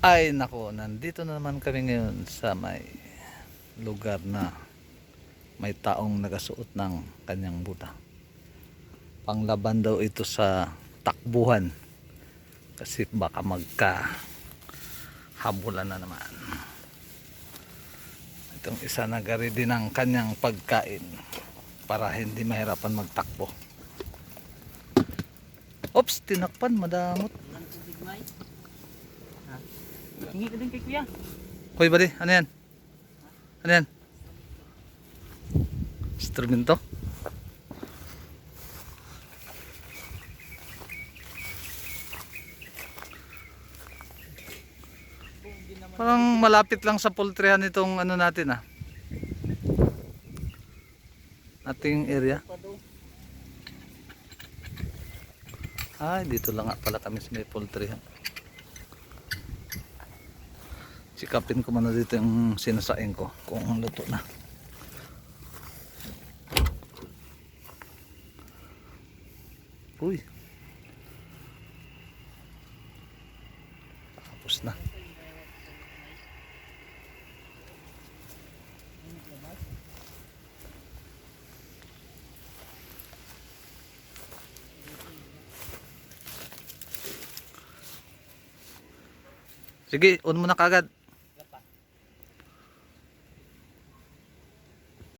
Ay nako, nandito na naman kami ngayon sa may lugar na may taong nagasuot ng kanyang buta. Panglaban daw ito sa takbuhan kasi baka magkahabulan na naman. Itong isa nagari din ng kanyang pagkain para hindi mahirapan magtakbo. Ops, tinakpan, madamot. Hingi ka din kay kuya. Hoy buddy, ano yan? Ano yan? Instrumento? Parang malapit lang sa poultryhan itong ano natin ah. Ating area. Ay, dito lang nga pala kami sa may poultryhan. Sikapin ko muna dito yung sinasain ko kung luto na. Uy. Tapos na. Sige, on mo na kagad.